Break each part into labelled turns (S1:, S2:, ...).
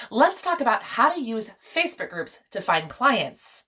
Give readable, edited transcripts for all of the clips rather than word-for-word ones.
S1: Let's talk about how to use Facebook groups to find clients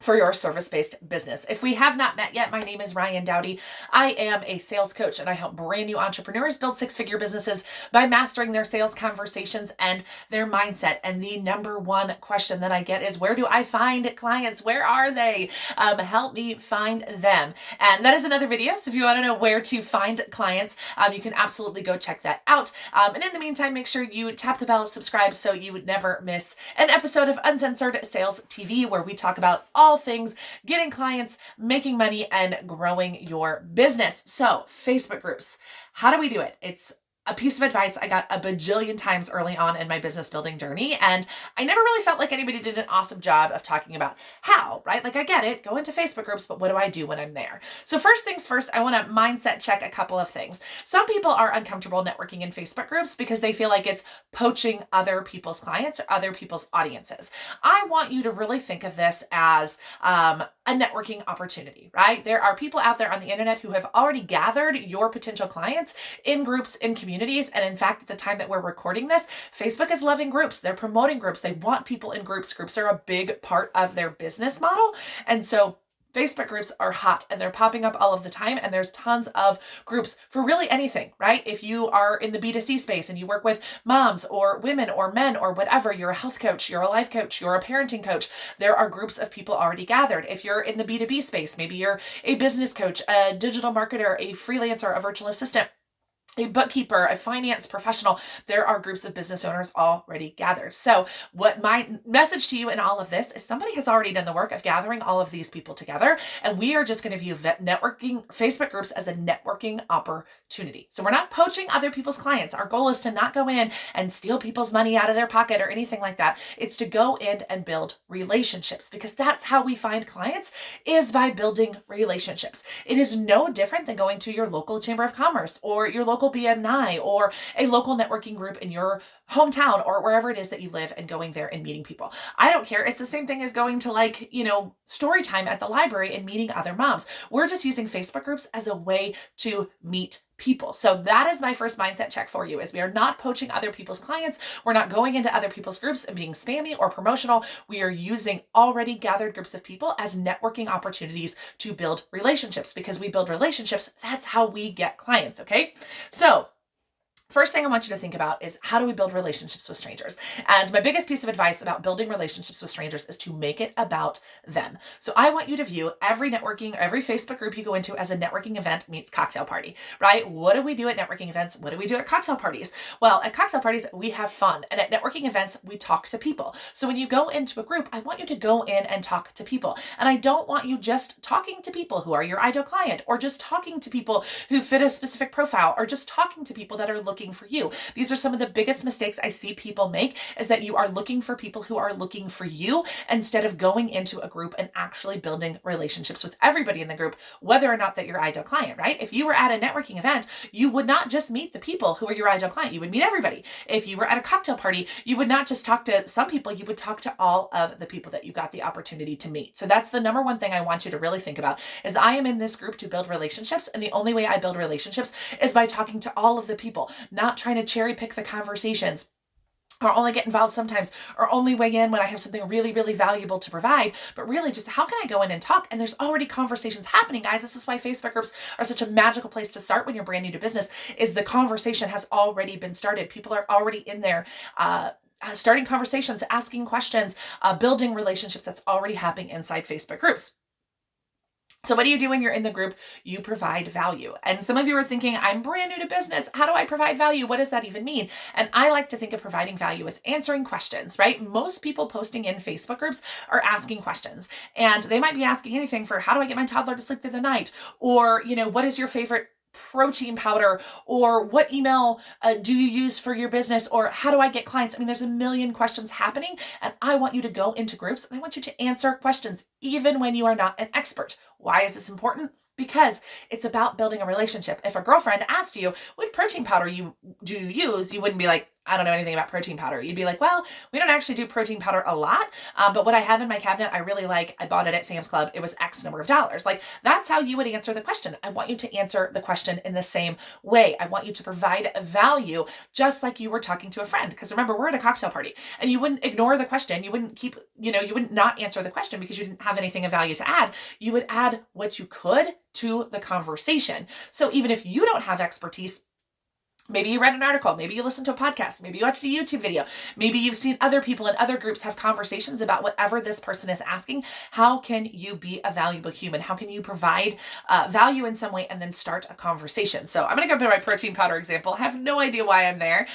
S1: for your service-based business. If we have not met yet, my name is Ryan Dowdy. I am a sales coach and I help brand new entrepreneurs build six-figure businesses by mastering their sales conversations and their mindset. And the number one question that I get is, where do I find clients? Where are they? Help me find them. And that is another video. So if you want to know where to find clients, you can absolutely go check that out. And in the meantime, make sure you tap the bell, subscribe so you would never miss an episode of Uncensored Sales TV, where we talk about all things getting clients, making money, and growing your business. So Facebook groups, how do we do it? It's a piece of advice I got a bajillion times early on in my business building journey. And I never really felt like anybody did an awesome job of talking about how, right? Like, I get it, go into Facebook groups, but what do I do when I'm there? So first things first, I want to mindset check a couple of things. Some people are uncomfortable networking in Facebook groups because they feel like it's poaching other people's clients or other people's audiences. I want you to really think of this as a networking opportunity, right? There are people out there on the internet who have already gathered your potential clients in groups, in communities. And in fact, at the time that we're recording this, Facebook is loving groups. They're promoting groups. They want people in groups. Groups are a big part of their business model. And so Facebook groups are hot and they're popping up all of the time. And there's tons of groups for really anything, right? If you are in the B2C space and you work with moms or women or men or whatever, you're a health coach, you're a life coach, you're a parenting coach, there are groups of people already gathered. If you're in the B2B space, maybe you're a business coach, a digital marketer, a freelancer, a virtual assistant, a bookkeeper, a finance professional, there are groups of business owners already gathered. So what my message to you in all of this is, somebody has already done the work of gathering all of these people together. And we are just going to view networking Facebook groups as a networking opportunity. So we're not poaching other people's clients. Our goal is to not go in and steal people's money out of their pocket or anything like that. It's to go in and build relationships, because that's how we find clients, is by building relationships. It is no different than going to your local chamber of commerce or your local BNI or a local networking group in your hometown or wherever it is that you live, and going there and meeting people. I don't care. It's the same thing as going to story time at the library and meeting other moms. We're just using Facebook groups as a way to meet people. So that is my first mindset check for you, is we are not poaching other people's clients. We're not going into other people's groups and being spammy or promotional. We are using already gathered groups of people as networking opportunities to build relationships, because we build relationships. That's how we get clients. Okay. So first thing I want you to think about is, how do we build relationships with strangers? And my biggest piece of advice about building relationships with strangers is to make it about them. So I want you to view every networking, every Facebook group you go into as a networking event meets cocktail party, right? What do we do at networking events? What do we do at cocktail parties? Well, at cocktail parties, we have fun. And at networking events, we talk to people. So when you go into a group, I want you to go in and talk to people. And I don't want you just talking to people who are your ideal client, or just talking to people who fit a specific profile, or just talking to people that are looking for you. These are some of the biggest mistakes I see people make, is that you are looking for people who are looking for you, instead of going into a group and actually building relationships with everybody in the group, whether or not that your ideal client, right? If you were at a networking event, you would not just meet the people who are your ideal client. You would meet everybody. If you were at a cocktail party, you would not just talk to some people, you would talk to all of the people that you got the opportunity to meet. So that's the number one thing I want you to really think about, is I am in this group to build relationships. And the only way I build relationships is by talking to all of the people, not trying to cherry pick the conversations, or only get involved sometimes, or only weigh in when I have something really, really valuable to provide, but really just, how can I go in and talk? And there's already conversations happening, guys. This is why Facebook groups are such a magical place to start when you're brand new to business, is the conversation has already been started. People are already in there, starting conversations, asking questions, building relationships. That's already happening inside Facebook groups. So what do you do when you're in the group? You provide value. And some of you are thinking, I'm brand new to business. How do I provide value? What does that even mean? And I like to think of providing value as answering questions, right? Most people posting in Facebook groups are asking questions, and they might be asking anything for, how do I get my toddler to sleep through the night? Or, what is your favorite protein powder? Or what email do you use for your business? Or how do I get clients? I mean, there's a million questions happening, and I want you to go into groups and I want you to answer questions, even when you are not an expert. Why is this important? Because it's about building a relationship. If a girlfriend asked you, what protein powder do you use? You wouldn't be like, I don't know anything about protein powder. You'd be like, well, we don't actually do protein powder a lot, but what I have in my cabinet, I really like. I bought it at Sam's Club. It was X number of dollars. Like, that's how you would answer the question. I want you to answer the question in the same way. I want you to provide value just like you were talking to a friend. Because remember, we're at a cocktail party and you wouldn't ignore the question. You wouldn't you wouldn't not answer the question because you didn't have anything of value to add. You would add what you could to the conversation. So even if you don't have expertise, maybe you read an article, maybe you listened to a podcast, maybe you watched a YouTube video, maybe you've seen other people in other groups have conversations about whatever this person is asking. How can you be a valuable human? How can you provide value in some way and then start a conversation? So I'm going to go to my protein powder example. I have no idea why I'm there.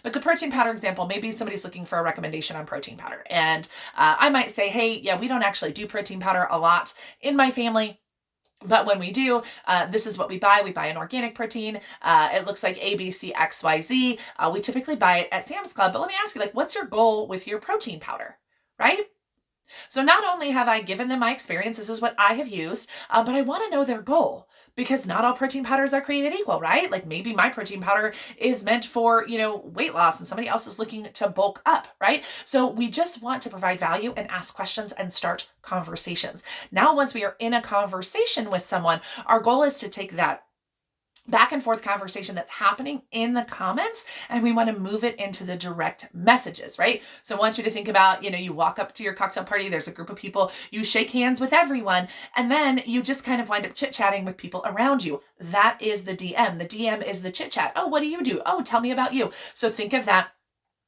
S1: But the protein powder example, maybe somebody's looking for a recommendation on protein powder. And I might say, hey, yeah, we don't actually do protein powder a lot in my family. But when we do, this is what we buy. We buy an organic protein. It looks like ABCXYZ. We typically buy it at Sam's Club. But let me ask you, like, what's your goal with your protein powder, right? So not only have I given them my experience, this is what I have used, but I want to know their goal, because not all protein powders are created equal, right? Like maybe my protein powder is meant for, weight loss and somebody else is looking to bulk up, right? So we just want to provide value and ask questions and start conversations. Now, once we are in a conversation with someone, our goal is to take that back and forth conversation that's happening in the comments, and we want to move it into the direct messages, right? So I want you to think about, you walk up to your cocktail party, there's a group of people, you shake hands with everyone, and then you just kind of wind up chit-chatting with people around you. That is the DM. The DM is the chit-chat. Oh, what do you do? Oh, tell me about you. So think of that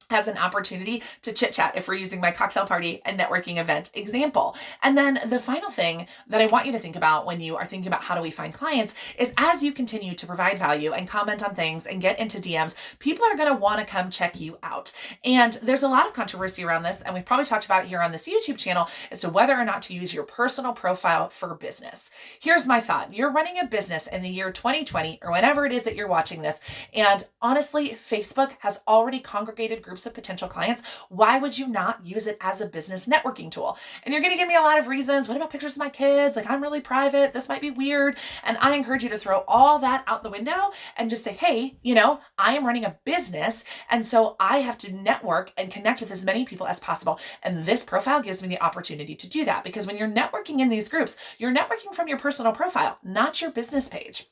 S1: as an opportunity to chit chat if we're using my cocktail party and networking event example. And then the final thing that I want you to think about when you are thinking about how do we find clients is, as you continue to provide value and comment on things and get into DMs, people are going to want to come check you out. And there's a lot of controversy around this, and we've probably talked about it here on this YouTube channel, as to whether or not to use your personal profile for business. Here's my thought. You're running a business in the year 2020 or whenever it is that you're watching this, and honestly, Facebook has already congregated groups of potential clients. Why would you not use it as a business networking tool? And you're going to give me a lot of reasons. What about pictures of my kids? Like, I'm really private. This might be weird. And I encourage you to throw all that out the window and just say, hey, I am running a business. And so I have to network and connect with as many people as possible. And this profile gives me the opportunity to do that, because when you're networking in these groups, you're networking from your personal profile, not your business page.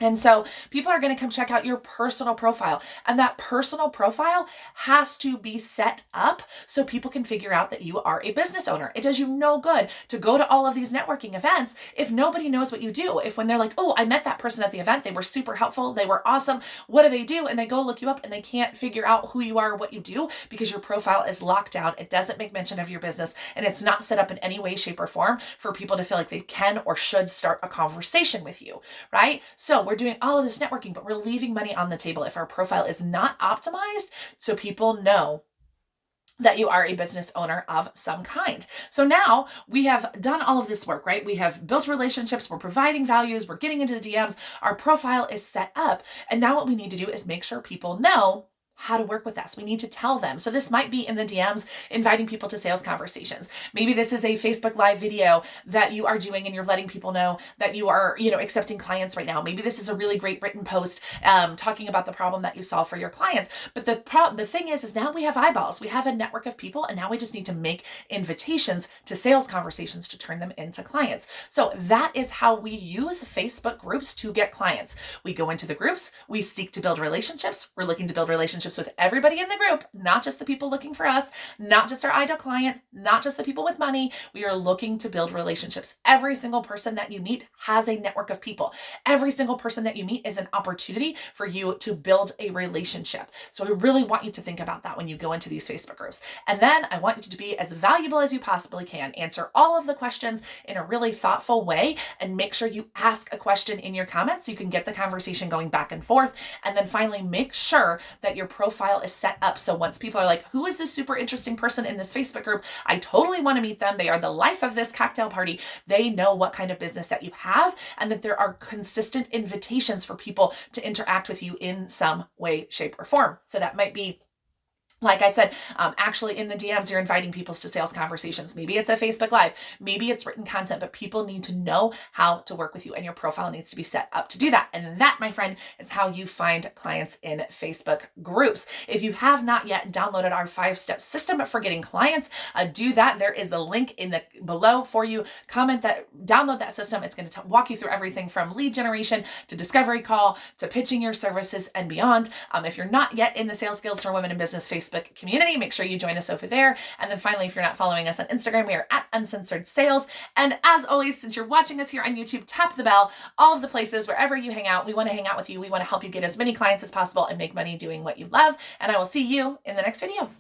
S1: And so people are going to come check out your personal profile, and that personal profile has to be set up so people can figure out that you are a business owner. It does you no good to go to all of these networking events if nobody knows what you do. If when they're like, oh, I met that person at the event, they were super helpful, they were awesome, what do they do? And they go look you up and they can't figure out who you are or what you do because your profile is locked down. It doesn't make mention of your business, and it's not set up in any way, shape, or form for people to feel like they can or should start a conversation with you, right? So we're doing all of this networking, but we're leaving money on the table if our profile is not optimized so people know that you are a business owner of some kind. So now we have done all of this work, right? We have built relationships, we're providing values, we're getting into the DMs, our profile is set up. And now what we need to do is make sure people know how to work with us. We need to tell them. So this might be in the DMs, inviting people to sales conversations. Maybe this is a Facebook Live video that you are doing and you're letting people know that you are, accepting clients right now. Maybe this is a really great written post talking about the problem that you solve for your clients. But the thing is now we have eyeballs. We have a network of people, and now we just need to make invitations to sales conversations to turn them into clients. So that is how we use Facebook groups to get clients. We go into the groups, we seek to build relationships. We're looking to build relationships with everybody in the group, not just the people looking for us, not just our ideal client, not just the people with money. We are looking to build relationships. Every single person that you meet has a network of people. Every single person that you meet is an opportunity for you to build a relationship. So I really want you to think about that when you go into these Facebook groups. And then I want you to be as valuable as you possibly can. Answer all of the questions in a really thoughtful way, and make sure you ask a question in your comments so you can get the conversation going back and forth. And then finally, make sure that your profile is set up. So once people are like, who is this super interesting person in this Facebook group? I totally want to meet them. They are the life of this cocktail party. They know what kind of business that you have, and that there are consistent invitations for people to interact with you in some way, shape, or form. So that might be Like I said, actually in the DMs, you're inviting people to sales conversations. Maybe it's a Facebook Live, maybe it's written content, but people need to know how to work with you, and your profile needs to be set up to do that. And that, my friend, is how you find clients in Facebook groups. If you have not yet downloaded our 5-step system for getting clients, do that. There is a link in the below for you. Download that system. It's going to walk you through everything from lead generation to discovery call to pitching your services and beyond. If you're not yet in the Sales Skills for Women in Business Facebook community, make sure you join us over there. And then finally, if you're not following us on Instagram, we are at Uncensored Sales. And as always, since you're watching us here on YouTube, tap the bell, all of the places, wherever you hang out. We want to hang out with you. We want to help you get as many clients as possible and make money doing what you love. And I will see you in the next video.